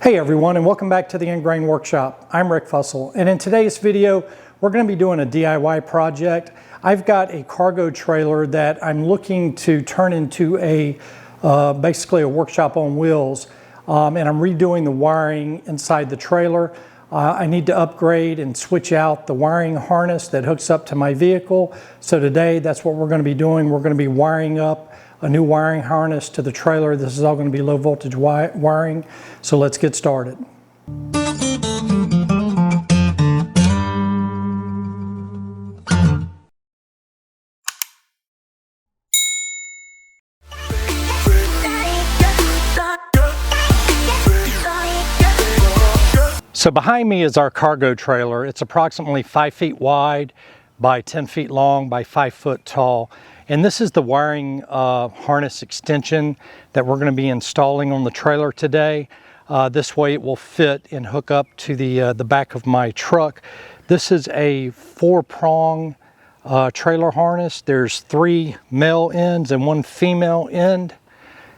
Hey everyone, and welcome back to the Ingrain Workshop. I'm Rick Fussell, and in today's video we're going to be doing a DIY project. I've got a cargo trailer that I'm looking to turn into a basically a workshop on wheels, and I'm redoing the wiring inside the trailer. I need to upgrade and switch out the wiring harness that hooks up to my vehicle. So today that's what we're going to be doing. We're going to be wiring up a new wiring harness to the trailer. This is all going to be low voltage wiring. So let's get started. So behind me is our cargo trailer. It's approximately 5 feet wide by 10 feet long by 5 foot tall. And this is the wiring harness extension that we're going to be installing on the trailer today. This way it will fit and hook up to the back of my truck. This is a 4-prong trailer harness. There's 3 male ends and 1 female end.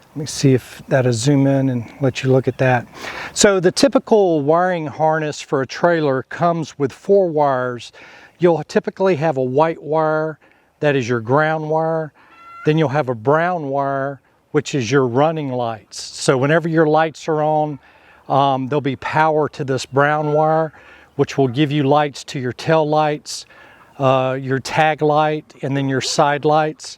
Let me see if that'll zoom in and let you look at that. So the typical wiring harness for a trailer comes with 4 wires. You'll typically have a white wire that is your ground wire. Then you'll have a brown wire, which is your running lights. So whenever your lights are on, there'll be power to this brown wire, which will give you lights to your tail lights, your tag light, and then your side lights.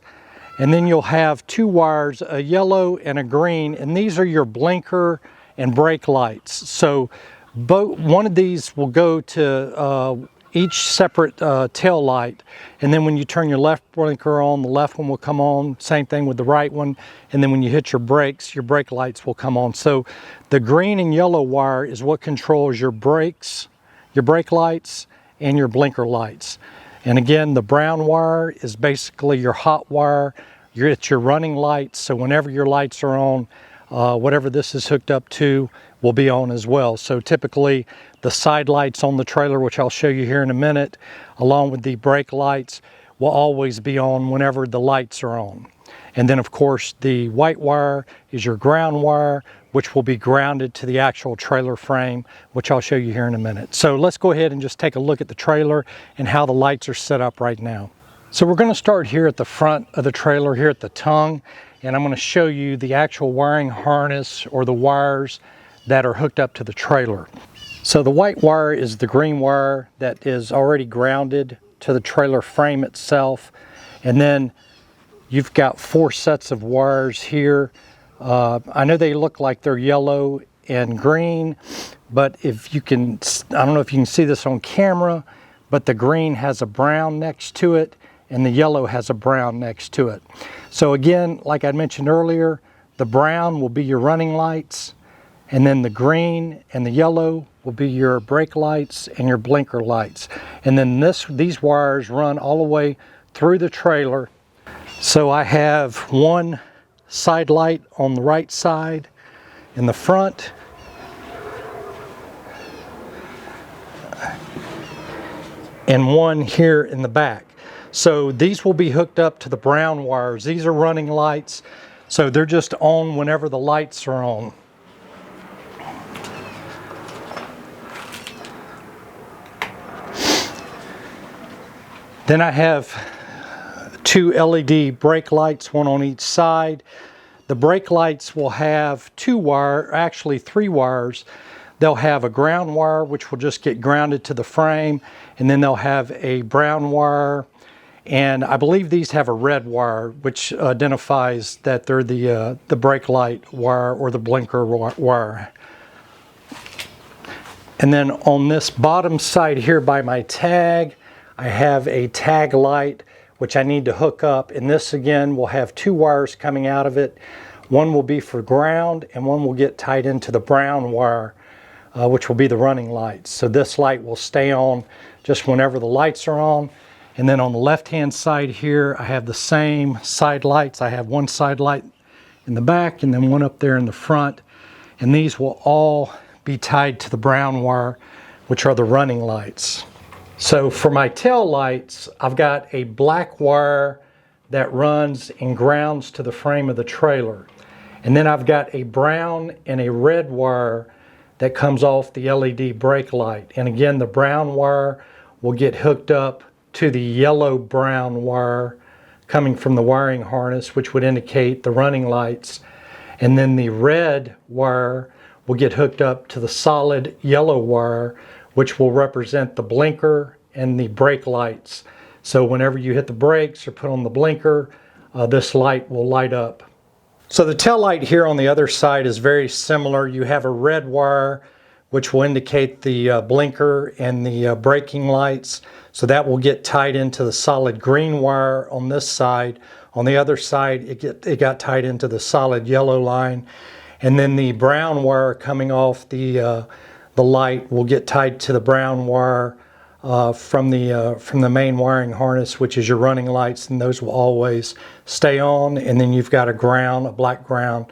And then you'll have 2 wires, a yellow and a green, and these are your blinker and brake lights. So one of these will go to each separate tail light, and then when you turn your left blinker on, the left one will come on. Same thing with the right one, and then when you hit your brakes, your brake lights will come on. So the green and yellow wire is what controls your brakes, your brake lights, and your blinker lights. And again, the brown wire is basically your hot wire. It's your running lights, so whenever your lights are on, whatever this is hooked up to will be on as well. So typically the side lights on the trailer, which I'll show you here in a minute, along with the brake lights, will always be on whenever the lights are on. And then of course the white wire is your ground wire, which will be grounded to the actual trailer frame, which I'll show you here in a minute. So let's go ahead and just take a look at the trailer and how the lights are set up right now. So we're going to start here at the front of the trailer, here at the tongue, and I'm going to show you the actual wiring harness or the wires that are hooked up to the trailer. So the white wire is the green wire that is already grounded to the trailer frame itself. And then you've got 4 sets of wires here. I know they look like they're yellow and green, but if you can, I don't know if you can see this on camera, but the green has a brown next to it and the yellow has a brown next to it. So again, like I mentioned earlier, the brown will be your running lights, and then the green and the yellow will be your brake lights and your blinker lights. And then these wires run all the way through the trailer. So I have 1 side light on the right side in the front, and 1 here in the back. So these will be hooked up to the brown wires. These are running lights, so they're just on whenever the lights are on. Then I have 2 LED brake lights, 1 on each side. The brake lights will have 3 wires. They'll have a ground wire, which will just get grounded to the frame, and then they'll have a brown wire, and I believe these have a red wire, which identifies that they're the brake light wire or the blinker wire. And then on this bottom side here by my tag, I have a tag light which I need to hook up, and this again will have 2 wires coming out of it. 1 will be for ground and 1 will get tied into the brown wire, which will be the running lights. So this light will stay on just whenever the lights are on. And then on the left hand side here I have the same side lights. I have 1 side light in the back and then 1 up there in the front, and these will all be tied to the brown wire, which are the running lights. So for my tail lights, I've got a black wire that runs and grounds to the frame of the trailer. And then I've got a brown and a red wire that comes off the LED brake light. And again, the brown wire will get hooked up to the yellow-brown wire coming from the wiring harness, which would indicate the running lights. And then the red wire will get hooked up to the solid yellow wire, which will represent the blinker and the brake lights. So whenever you hit the brakes or put on the blinker, this light will light up. So the tail light here on the other side is very similar. You have a red wire which will indicate the blinker and the braking lights. So that will get tied into the solid green wire on this side. On the other side, it got tied into the solid yellow line. And then the brown wire coming off the light will get tied to the brown wire from the main wiring harness, which is your running lights, and those will always stay on. And then you've got a ground, a black ground.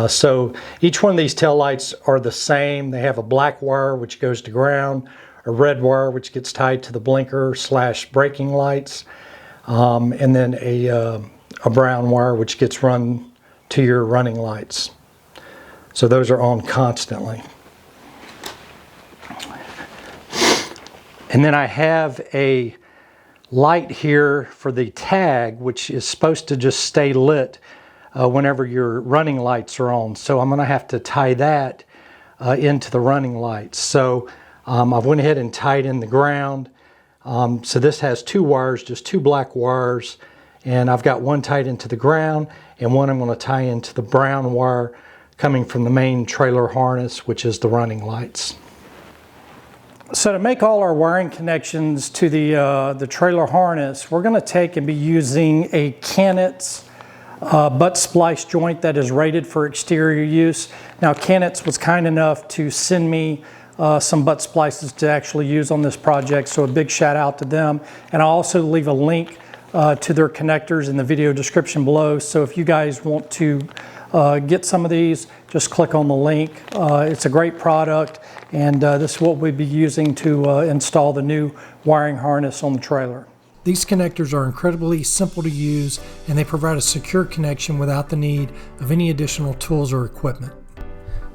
So each one of these tail lights are the same. They have a black wire which goes to ground, a red wire which gets tied to the blinker / braking lights, and then a brown wire which gets run to your running lights. So those are on constantly. And then I have a light here for the tag, which is supposed to just stay lit whenever your running lights are on. So I'm going to have to tie that into the running lights. So I went ahead and tied in the ground. So this has two wires, just two black wires, and I've got one tied into the ground and one I'm going to tie into the brown wire coming from the main trailer harness, which is the running lights. So to make all our wiring connections to the trailer harness, we're going to take and be using a Canitz butt splice joint that is rated for exterior use. Now Canitz was kind enough to send me some butt splices to actually use on this project, so a big shout out to them. And I'll also leave a link to their connectors in the video description below, so if you guys want to get some of these, just click on the link. It's a great product, and this is what we'll be using to install the new wiring harness on the trailer. These connectors are incredibly simple to use, and they provide a secure connection without the need of any additional tools or equipment.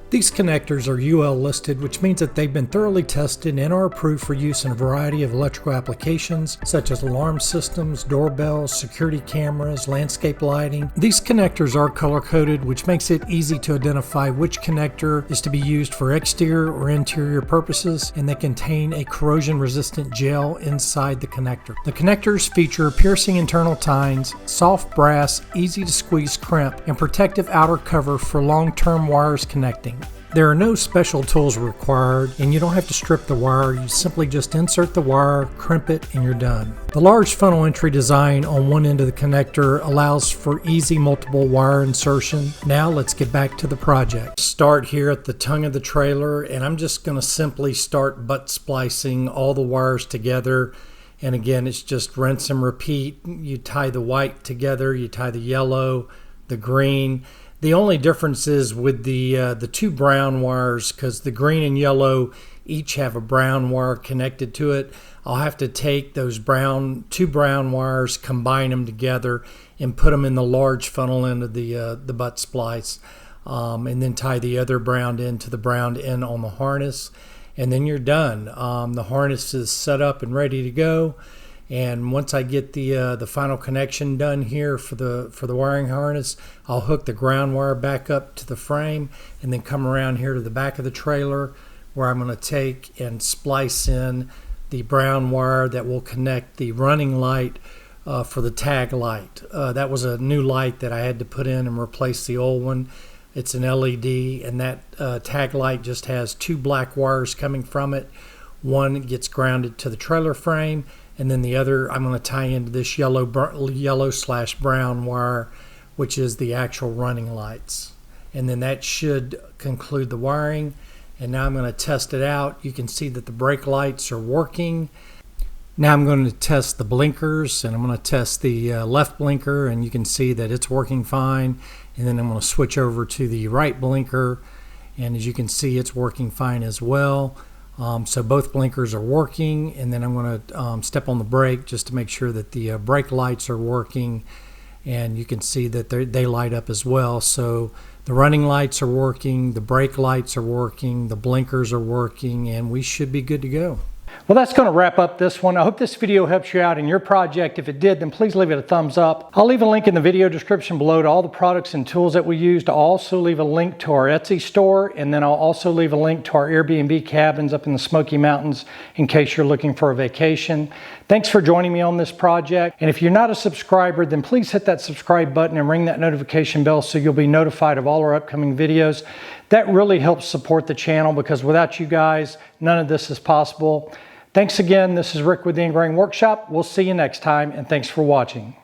These connectors are UL listed, which means that they've been thoroughly tested and are approved for use in a variety of electrical applications such as alarm systems, doorbells, security cameras, landscape lighting. These connectors are color coded, which makes it easy to identify which connector is to be used for exterior or interior purposes, and they contain a corrosion resistant gel inside the connector. The connectors feature piercing internal tines, soft brass, easy to squeeze crimp, and protective outer cover for long-term wires connecting. There are no special tools required, and you don't have to strip the wire. You simply just insert the wire, crimp it, and you're done. The large funnel entry design on one end of the connector allows for easy multiple wire insertion. Now let's get back to the project. Start here at the tongue of the trailer, and I'm just going to simply start butt splicing all the wires together. And again, it's just rinse and repeat. You tie the white together, you tie the yellow, the green. The only difference is with the two brown wires, because the green and yellow each have a brown wire connected to it. I'll have to take those two brown wires, combine them together, and put them in the large funnel end of the butt splice, and then tie the other brown end to the brown end on the harness, and then you're done. The harness is set up and ready to go. And once I get the final connection done here for the wiring harness, I'll hook the ground wire back up to the frame and then come around here to the back of the trailer, where I'm going to take and splice in the brown wire that will connect the running light for the tag light. That was a new light that I had to put in and replace the old one. It's an LED, and that tag light just has two black wires coming from it. One gets grounded to the trailer frame, and then the other I'm going to tie into this yellow/brown wire, which is the actual running lights. And then that should conclude the wiring. And now I'm going to test it out. You can see that the brake lights are working. Now I'm going to test the blinkers, and I'm going to test the left blinker, and you can see that it's working fine. And then I'm going to switch over to the right blinker, and as you can see, it's working fine as well. So both blinkers are working, and then I'm going to step on the brake just to make sure that the brake lights are working, and you can see that they light up as well. So The running lights are working, the brake lights are working, the blinkers are working, and we should be good to go. Well, that's going to wrap up this one. I hope this video helps you out in your project. If it did, then please leave it a thumbs up. I'll leave a link in the video description below to all the products and tools that we used. I'll also leave a link to our Etsy store, and then I'll also leave a link to our Airbnb cabins up in the Smoky Mountains in case you're looking for a vacation. Thanks for joining me on this project. And if you're not a subscriber, then please hit that subscribe button and ring that notification bell so you'll be notified of all our upcoming videos. That really helps support the channel because without you guys, none of this is possible. Thanks again. This is Rick with the Engraving Workshop. We'll see you next time, and thanks for watching.